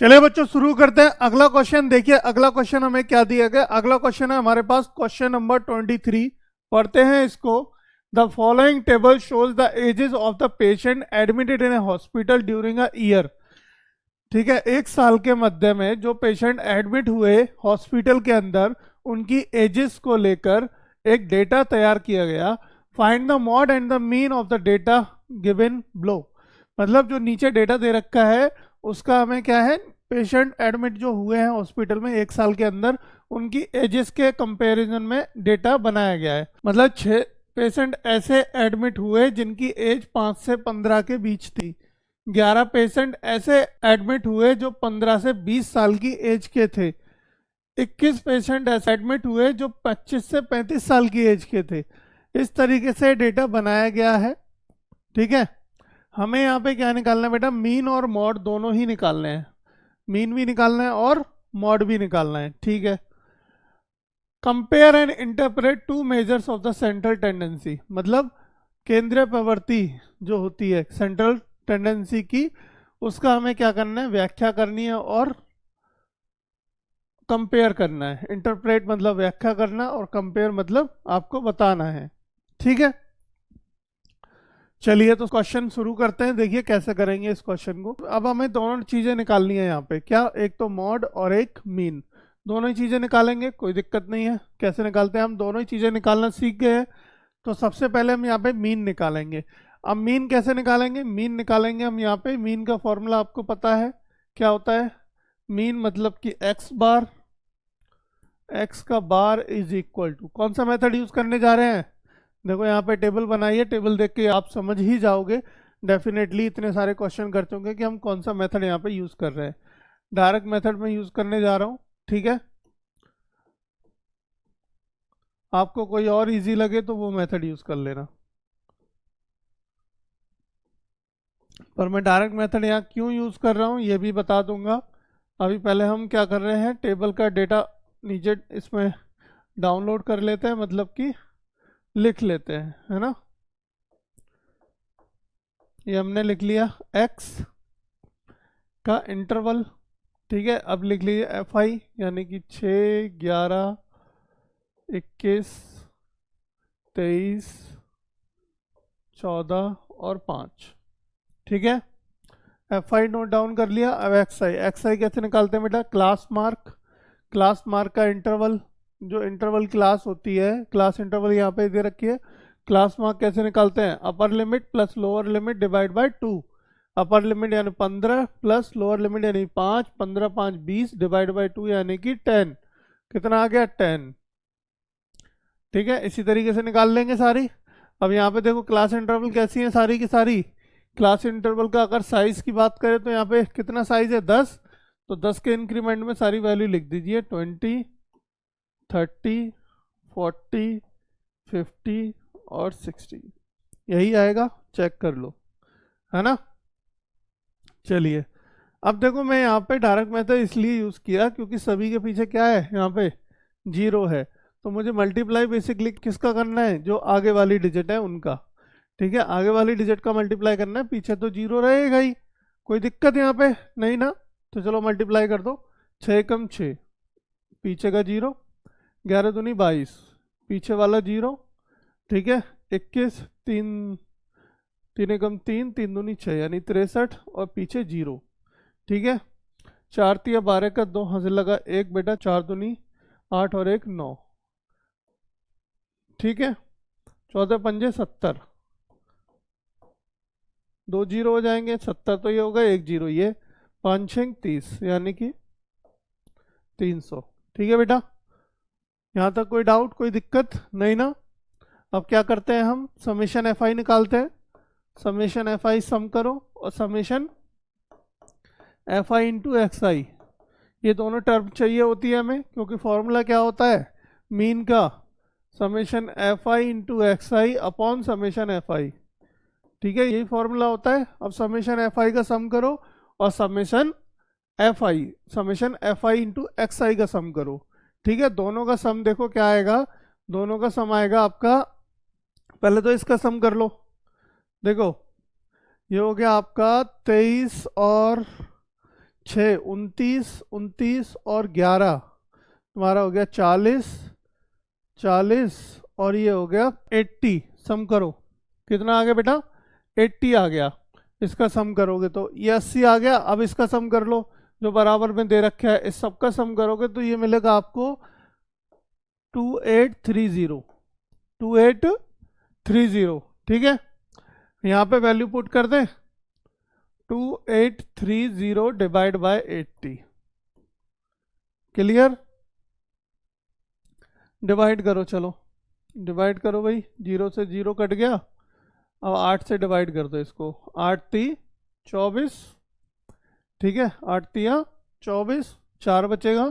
चलिए बच्चों शुरू करते हैं। अगला क्वेश्चन देखिए, अगला क्वेश्चन हमें क्या दिया गया। अगला क्वेश्चन है हमारे पास क्वेश्चन नंबर 23। पढ़ते हैं इसको। The following table shows the ages of the patient admitted in a hospital during a year. ठीक है, एक साल के मध्य में जो पेशेंट एडमिट हुए हॉस्पिटल के अंदर, उनकी एजेस को लेकर एक डेटा तैयार किया गया। Find the mod and the mean of the data given below. मतलब जो नीचे डेटा दे रखा है उसका हमें क्या है, पेशेंट एडमिट जो हुए हैं हॉस्पिटल में एक साल के अंदर, उनकी एजेस के कंपैरिजन में डेटा बनाया गया है। मतलब 6 पेशेंट ऐसे एडमिट हुए जिनकी एज 5 से 15 के बीच थी। 11 पेशेंट ऐसे एडमिट हुए जो 15 से 20 साल की एज के थे। 21 पेशेंट ऐसे एडमिट हुए जो 25 से 35 साल की एज के थे। इस तरीके से डेटा बनाया गया है। ठीक है, हमें यहाँ पे क्या निकालना है बेटा, मीन और मॉड दोनों ही निकालने हैं। मीन भी निकालना है और मॉड भी निकालना है। ठीक है, compare and interpret two measures of the central tendency. मतलब केंद्रीय प्रवृत्ति जो होती है सेंट्रल टेंडेंसी की, उसका हमें क्या करना है, व्याख्या करनी है और कंपेयर करना है। इंटरप्रेट मतलब व्याख्या करना और कंपेयर मतलब आपको बताना है। ठीक है, चलिए तो क्वेश्चन शुरू करते हैं। देखिए कैसे करेंगे इस क्वेश्चन को। अब हमें दोनों चीजें निकालनी है यहाँ पे, क्या, एक तो मॉड और एक मीन। दोनों ही चीजें निकालेंगे, कोई दिक्कत नहीं है। कैसे निकालते हैं, हम दोनों ही चीजें निकालना सीख गए हैं। तो सबसे पहले हम यहाँ पे मीन निकालेंगे। अब मीन कैसे निकालेंगे, मीन निकालेंगे हम यहाँ पे। मीन का फॉर्मूला आपको पता है क्या होता है। मीन मतलब कि एक्स बार, एक्स का बार इज इक्वल टू, कौन सा मेथड यूज करने जा रहे हैं। देखो यहाँ पे टेबल बनाई है, टेबल देख के आप समझ ही जाओगे डेफिनेटली, इतने सारे क्वेश्चन कर चुके कि हम कौन सा मेथड यहाँ पे यूज कर रहे हैं। डायरेक्ट मेथड में यूज करने जा रहा हूँ। ठीक है, आपको कोई और इजी लगे तो वो मेथड यूज कर लेना, पर मैं डायरेक्ट मेथड यहाँ क्यों यूज कर रहा हूँ ये भी बता दूंगा। अभी पहले हम क्या कर रहे हैं, टेबल का डेटा नीचे इसमें डाउनलोड कर लेते हैं, मतलब कि लिख लेते हैं, है ना। ये हमने लिख लिया x का इंटरवल। ठीक है, अब लिख लीजिए एफ आई, यानी कि 6, 11, 21, 23, 14 और 5। ठीक है, एफ आई नोट डाउन कर लिया। अब एक्स आई, एक्स आई कैसे निकालते हैं बेटा, क्लास मार्क। क्लास मार्क का इंटरवल, जो इंटरवल क्लास होती है, क्लास इंटरवल यहाँ पे दे रखी है। क्लास मार्क कैसे निकालते हैं, upper limit plus lower limit divide by 2। Upper limit यानी 15 प्लस लोअर लिमिट यानी 5, 15 5 20 डिवाइड बाय 2 यानी कि 10। कितना आ गया, 10। ठीक है, इसी तरीके से निकाल लेंगे सारी। अब यहाँ पे देखो क्लास इंटरवल कैसी है, सारी की सारी। क्लास इंटरवल का अगर साइज की बात करें तो यहाँ पे कितना साइज है, 10। तो 10 के इंक्रीमेंट में सारी वैल्यू लिख दीजिए, 20, 30, 40, 50 और 60। यही आएगा, चेक कर लो, है ना। चलिए, अब देखो मैं यहाँ पे डायरेक्ट मेथड इसलिए यूज़ किया क्योंकि सभी के पीछे क्या है, यहाँ पे 0 है। तो मुझे मल्टीप्लाई बेसिकली किसका करना है, जो आगे वाली डिजिट है उनका। ठीक है, आगे वाली डिजिट का मल्टीप्लाई करना है, पीछे तो 0 रहेगा ही। कोई दिक्कत यहाँ पे नहीं ना। तो चलो मल्टीप्लाई कर दो। 6 कम 6, पीछे का 0, 11 दूनी 22, पीछे वाला 0। ठीक है, 21, 3 3 एकम 3, 3 दूनी 6 यानी 63 और पीछे 0। ठीक है, 4 तिया 12 का 2 हाथ लगा 1 बेटा, 4 दूनी 8 और 1 9। ठीक है, 14 पंजे 70, 2 0 हो जाएंगे, 70 तो ये होगा, 1 0 ये, 5 6 30 यानी कि 300। ठीक है बेटा, यहाँ तक कोई डाउट, कोई दिक्कत नहीं ना। अब क्या करते हैं, हम समेशन एफ आई निकालते हैं। समेशन एफ आई सम करो और summation f i into x i, ये दोनों टर्म चाहिए होती है हमें, क्योंकि फॉर्मूला क्या होता है मीन का, summation f i into x I upon summation f आई। ठीक है, यही फॉर्मूला होता है। अब समेशन एफ आई का सम करो और summation f i into x i का सम करो। ठीक है, दोनों का सम देखो क्या आएगा, दोनों का सम आएगा आपका, पहले तो इसका सम कर लो। देखो ये हो गया आपका 23 और 6 29 29 और 11 तुम्हारा हो गया 40 40 और ये हो गया 80। सम करो कितना आ गया बेटा 80 आ गया। इसका सम करोगे तो ये 80 आ गया। अब इसका सम कर लो जो बराबर में दे रखा है, इस सब का सम करोगे तो ये मिलेगा आपको 2830 2830। ठीक है, यहाँ पे वैल्यू पुट कर दें 2830 डिवाइड बाय 80। क्लियर, डिवाइड करो, चलो डिवाइड करो भाई, 0 से 0 कट गया। अब 8 से डिवाइड कर दो इसको, 8 3 24। ठीक है, 8 3 24, 4 बचेगा,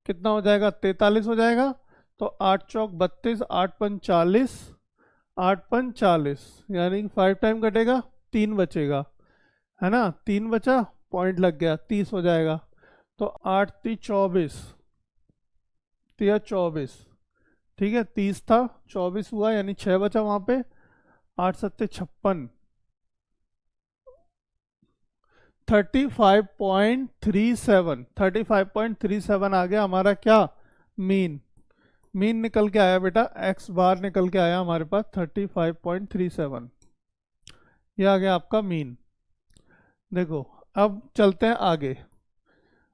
कितना हो जाएगा 43 हो जाएगा। तो 8 चौक 32, 8 पंच 40, 8 पंच 40, यानी 5 टाइम कटेगा, 3 बचेगा, है ना, 3 बचा, पॉइंट लग गया, 30 हो जाएगा। तो 8 3 24, 24। ठीक है, 30 था 24 हुआ, यानी 6 बचा वहाँ पे, 8 7 56, 35.37 35.37 आ गया हमारा क्या मीन। मीन निकल के आया बेटा, एक्स बार निकल के आया हमारे पास 35.37। ये आ गया आपका मीन। देखो अब चलते हैं आगे।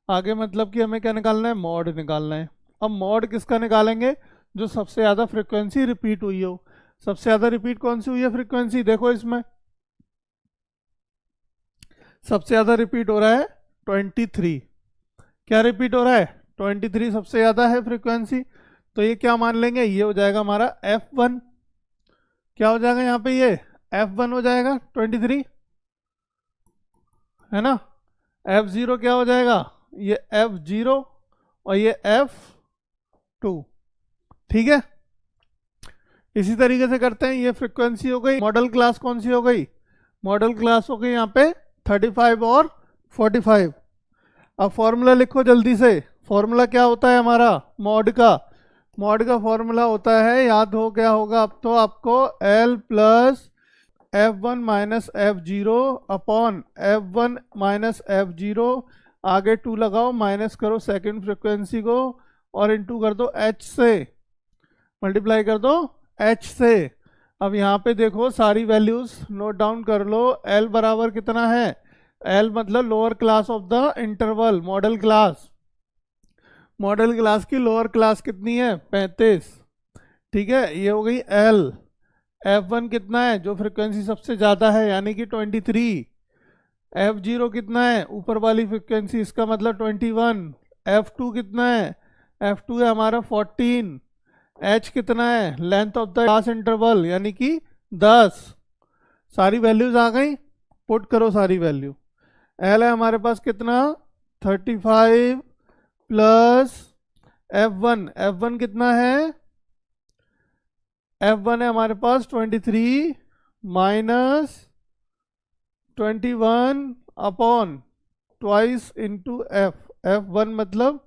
आगे मतलब कि हमें क्या निकालना है, मॉड निकालना है। अब मॉड किसका निकालेंगे, जो सबसे ज़्यादा फ्रिक्वेंसी रिपीट हुई हो। सबसे ज़्यादा रिपीट कौन सी हुई है फ्रिक्वेंसी, देखो इसमें सबसे ज़्यादा रिपीट हो रहा है 23। क्या रिपीट हो रहा है 23 सबसे ज़्यादा है फ्रिक्वेंसी। तो ये क्या मान लेंगे, ये हो जाएगा हमारा F1। क्या हो जाएगा यहाँ पे, ये F1 हो जाएगा 23, है ना। F0 क्या हो जाएगा, ये F0 और ये F2। ठीक है, इसी तरीके से करते हैं। ये फ्रिक्वेंसी हो गई। मॉडल क्लास कौन सी हो गई, मॉडल क्लास हो गई यहाँ पे 35 और 45। अब फॉर्मूला लिखो जल्दी से। फॉर्मूला क्या होता है हमारा मॉड का, मॉड का फॉर्मूला होता है, याद हो गया होगा अब तो आपको, L plus F1 minus F0 upon F1 minus F0, आगे 2 लगाओ, माइनस करो सेकंड फ्रिक्वेंसी को और इनटू कर दो H से, मल्टीप्लाई कर दो H से। अब यहाँ पे देखो सारी वैल्यूज नोट डाउन कर लो। L बराबर कितना है, L मतलब lower class of the interval, model class. Model class की लोअर क्लास कितनी है 35। ठीक है, ये हो गई L। F1 कितना है, जो फ्रिक्वेंसी सबसे ज़्यादा है यानी कि 23। F0 कितना है, ऊपर वाली फ्रिक्वेंसी, इसका मतलब 21। F2 कितना है, F2 है हमारा 14। H कितना है, length of the class interval यानी कि 10। सारी वैल्यूज आ गई, पुट करो सारी वैल्यू। L है हमारे पास कितना 35 प्लस F1, F1 कितना है, F1 है हमारे पास 23 minus 21 upon twice into F1 मतलब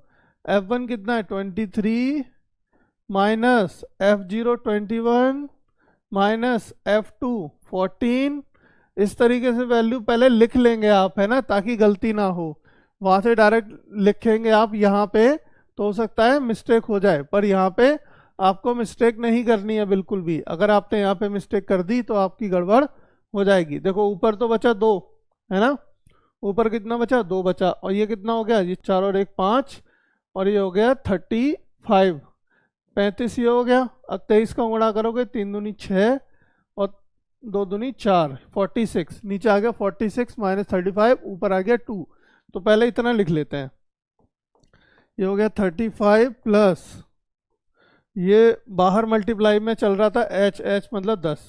F1 कितना है 23 माइनस F0 21 माइनस F2 14। इस तरीके से वैल्यू पहले लिख लेंगे आप, है ना, ताकि गलती ना हो। वहाँ से डायरेक्ट लिखेंगे आप यहाँ पे तो हो सकता है मिस्टेक हो जाए, पर यहाँ पे आपको मिस्टेक नहीं करनी है बिल्कुल भी। अगर आपने यहाँ पे मिस्टेक कर दी तो आपकी गड़बड़ हो जाएगी। देखो ऊपर तो बचा 2, है ना, ऊपर कितना बचा 2 बचा, और ये कितना हो गया, ये 4 और 1 5, और ये हो गया 35 35 ये हो गया। अब 23 का गुणा करोगे, 3 दूनी 6 और 2 दूनी 4, 46 नीचे आ गया 46 माइनस 35, ऊपर आ गया 2। तो पहले इतना लिख लेते हैं, ये हो गया 35 प्लस ये बाहर मल्टीप्लाई में चल रहा था H मतलब 10,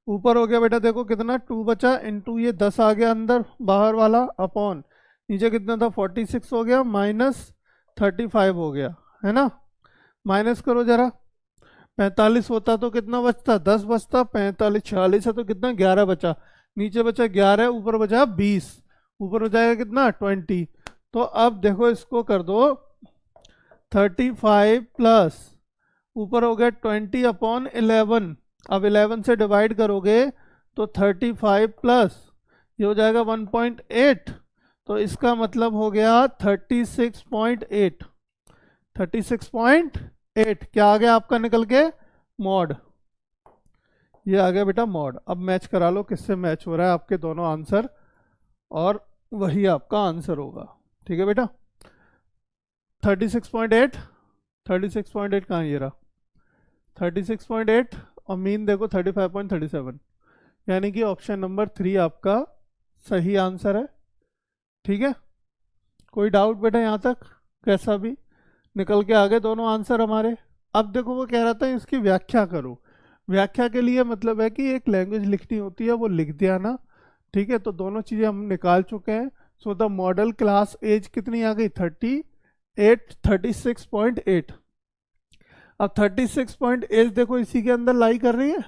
ऊपर हो गया बेटा देखो कितना 2 बचा, इंटू ये 10 आ गया अंदर बाहर वाला, अपॉन नीचे कितना था 46 हो गया, माइनस 35 हो गया, है ना। माइनस करो जरा, 45 होता तो कितना बचता 10 बचता, 45 46 है तो कितना 11 बचा, नीचे बचा 11, ऊपर बचा 20, ऊपर हो जाएगा कितना 20। तो अब देखो इसको कर दो 35 प्लस ऊपर हो गया 20 अपॉन 11। अब 11 से डिवाइड करोगे तो 35 प्लस ये हो जाएगा 1.8, तो इसका मतलब हो गया 36.8। 36.8 क्या आ गया आपका निकल के? मॉड। ये आ गया बेटा मॉड। अब मैच करा लो किससे मैच हो रहा है आपके दोनों आंसर, और वही आपका आंसर होगा। ठीक है बेटा। 36.8, 36.8 कहाँ है? ये रहा 36.8, और मीन देखो 35.37, यानी कि ऑप्शन नंबर 3 आपका सही आंसर है। ठीक है, कोई डाउट बेटा यहाँ तक? कैसा भी निकल के आ गए दोनों आंसर हमारे। अब देखो वो कह रहा था इसकी व्याख्या करो। व्याख्या के लिए मतलब है कि एक लैंग्वेज लिखनी होती है, वो लिख दिया ना। ठीक है, तो दोनों चीज़ें हम निकाल चुके हैं। So the modal class age कितनी आ गई? 36.8। अब 36.8 देखो इसी के अंदर लाई कर रही है।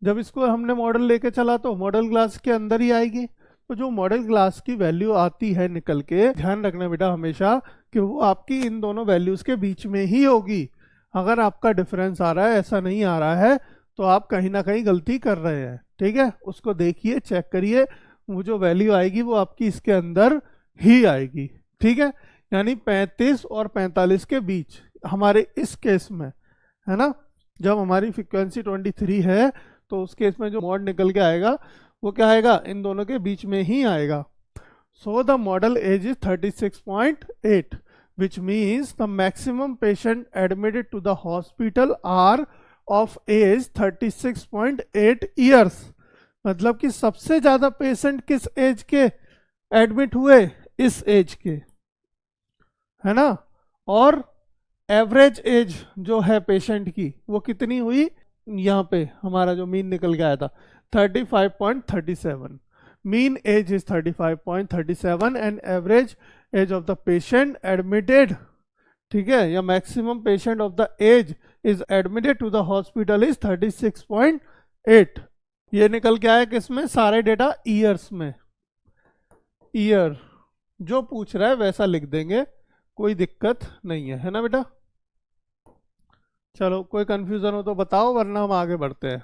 जब इसको हमने मॉडल लेके चला तो मॉडल क्लास के अंदर ही आएगी। तो जो मॉडल क्लास की वैल्यू आती है निकल के, ध्यान रखना बेटा हमेशा कि वो आपकी इन दोनों वैल्यूज़ के बीच में ही होगी। अगर आपका डिफरेंस आ रहा है, ऐसा नहीं आ रहा है, तो आप कहीं ना कहीं गलती कर रहे हैं। ठीक है, उसको देखिए, चेक करिए, वो जो वैल्यू आएगी वो आपकी इसके अंदर ही आएगी। ठीक है, यानी 35 और 45 के बीच हमारे इस केस में, है ना। जब हमारी फ्रीक्वेंसी 23 है तो उस केस में जो मॉड निकल के आएगा वो क्या आएगा? इन दोनों के बीच में ही आएगा। So the modal age is 36.8, which means the maximum patient admitted to the hospital are of age 36.8 years। मतलब कि सबसे ज्यादा पेशेंट किस एज के एडमिट हुए? इस एज के, है ना। और एवरेज एज जो है पेशेंट की वो कितनी हुई? यहाँ पे हमारा जो मीन निकल के आया था 35.37। Mean age is 35.37 and average age of the patient admitted, ठीक है, या maximum patient of the age is admitted to the hospital is 36.8। ये निकल के आया किसमें? सारे डेटा ईयर्स में। ईयर जो पूछ रहा है वैसा लिख देंगे, कोई दिक्कत नहीं है ना बेटा। चलो कोई कंफ्यूजन हो तो बताओ, वरना हम आगे बढ़ते हैं।